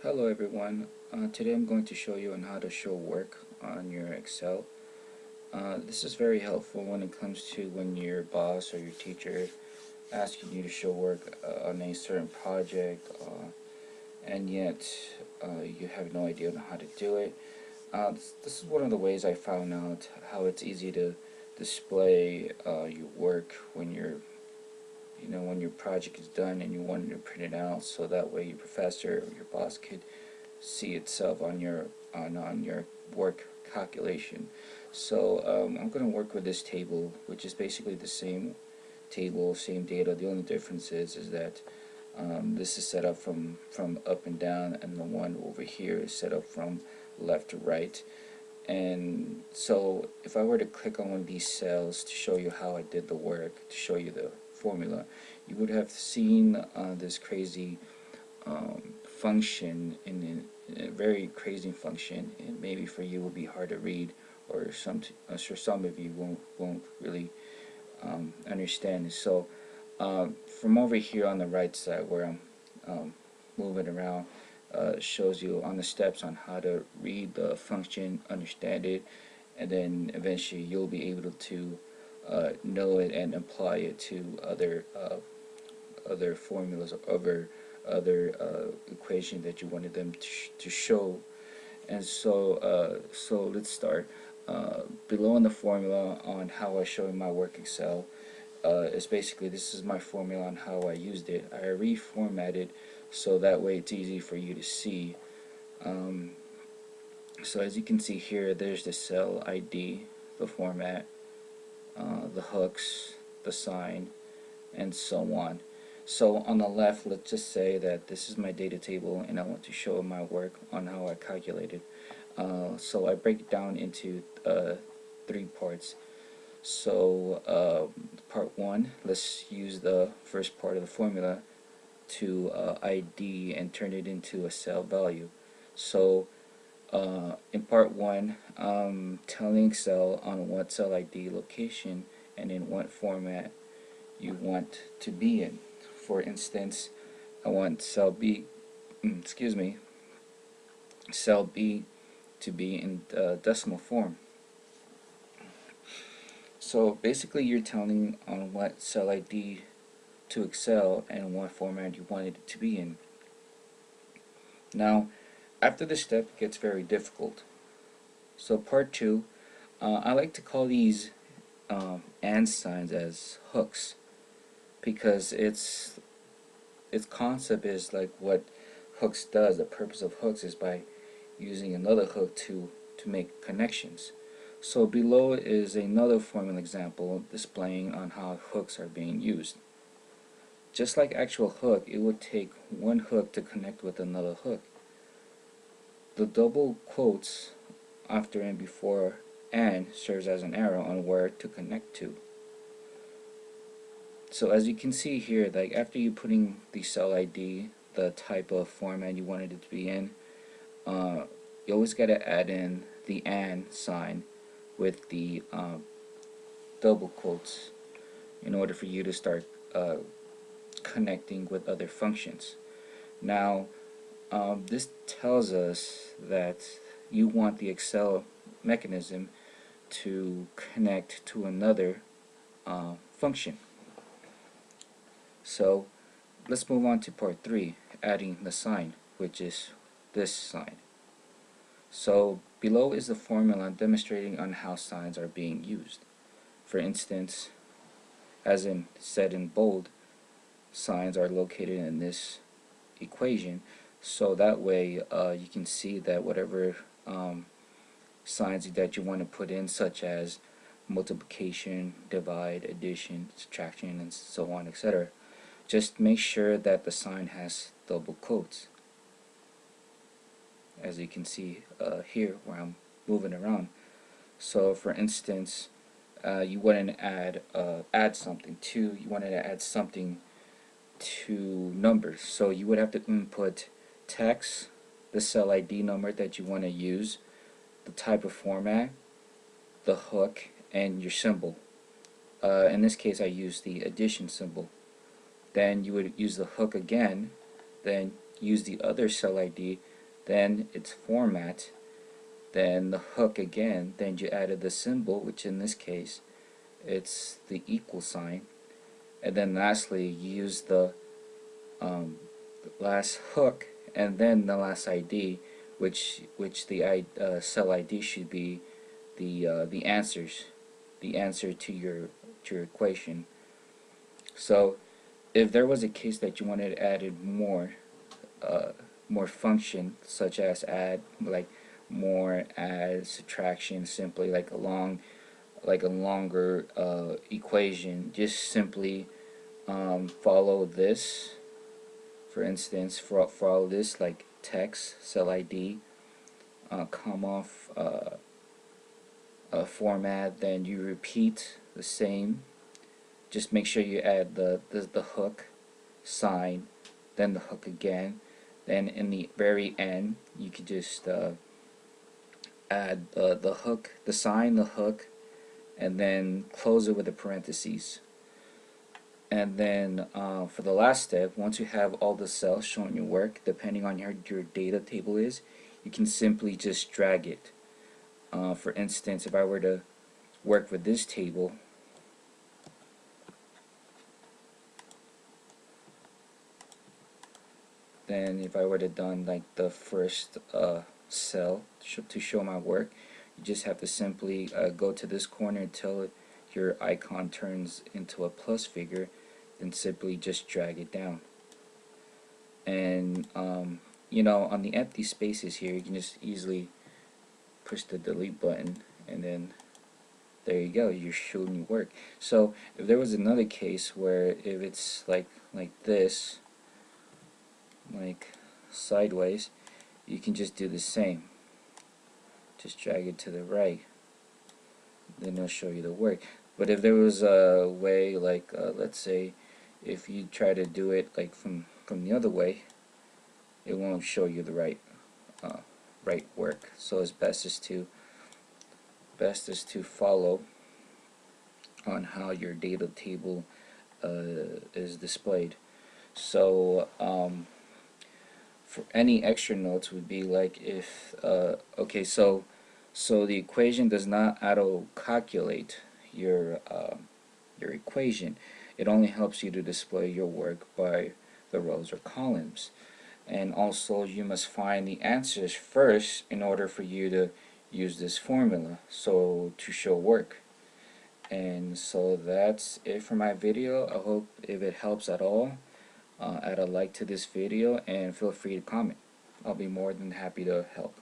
Hello everyone. Today I'm going to show you on how to show work on your Excel. This is very helpful when it comes to when your boss or your teacher asking you to show work on a certain project and yet you have no idea on how to do it. This is one of the ways I found out how it's easy to display your work when when your project is done and you wanted to print it out so that way your professor or your boss could see itself on your work calculation. So I'm going to work with this table, which is basically the same table, same data. The only difference is that this is set up from up and down, and the one over here is set up from left to right. And so if I were to click on one of these cells to show you how I did the work, to show you the formula, you would have seen this crazy function in a very crazy function, and maybe for you will be hard to read, or for some of you won't really understand. So from over here on the right side where I'm moving around, shows you on the steps on how to read the function, understand it, and then eventually you'll be able to know it and apply it to other formulas or other equation that you wanted them to show. And so let's start. Below in the formula on how I show in my work Excel, is basically this is my formula on how I used it. I reformatted so that way it's easy for you to see. Um, so as you can see here, there's the cell ID, the format, the hooks, the sign, and so on. So on the left, let's just say that this is my data table and I want to show my work on how I calculated. So I break it down into three parts. So part one, let's use the first part of the formula to ID and turn it into a cell value. So in part one, telling Excel on what cell ID location and in what format you want to be in. For instance, I want cell B, excuse me, cell B to be in decimal form. So basically you're telling on what cell ID to Excel and what format you want it to be in. Now, after this step it gets very difficult. So part two, I like to call these and signs as hooks because its concept is like what hooks does. The purpose of hooks is by using another hook to make connections. So below is another formula example displaying on how hooks are being used. Just like actual hook, it would take one hook to connect with another hook. The double quotes after and before and serves as an arrow on where to connect to. So as you can see here, like after you putting the cell ID, the type of format you wanted it to be in, you always got to add in the and sign with the double quotes in order for you to start connecting with other functions. Now this tells us that you want the Excel mechanism to connect to another function. So let's move on to part 3, adding the sign, which is this sign. So below is the formula demonstrating on how signs are being used. For instance, as in said in bold, signs are located in this equation, so that way you can see that whatever signs that you want to put in, such as multiplication, divide, addition, subtraction, and so on, etc., just make sure that the sign has double quotes, as you can see here where I'm moving around. So for instance, you wanted to add something to, you wanted to add something to numbers, so you would have to input text, the cell ID number that you want to use, the type of format, the hook, and your symbol. In this case I used the addition symbol. Then you would use the hook again, then use the other cell ID then it's format, then the hook again, then you added the symbol, which in this case it's the equal sign, and then lastly you use the last hook and then the last ID, which the cell ID should be the answers, the answer to your equation. So if there was a case that you wanted added uh, more function, such as add like more add subtraction, simply like a longer equation, just simply follow this. For instance, follow this like text cell ID, comma format, then you repeat the same. Just make sure you add the hook sign, then the hook again, then in the very end you could just add the hook, the sign, the hook, and then close it with the parentheses. And then for the last step, once you have all the cells showing your work, depending on your data table is, you can simply just drag it. For instance, if I were to work with this table, then if I were to done like the first cell to show my work, you just have to simply go to this corner until your icon turns into a plus figure, then simply just drag it down. And you know, on the empty spaces here, you can just easily push the delete button, and then there you go, you're showing your work. So if there was another case where if it's like this, like sideways, you can just do the same. Just drag it to the right, then it'll show you the work. But if there was a way, like let's say if you try to do it like from the other way, it won't show you the right work. So it's best is to follow on how your data table is displayed. So for any extra notes would be like if okay, so the equation does not auto calculate your equation. It only helps you to display your work by the rows or columns. And also you must find the answers first in order for you to use this formula so to show work. And so that's it for my video. I hope if it helps at all, add a like to this video and feel free to comment. I'll be more than happy to help.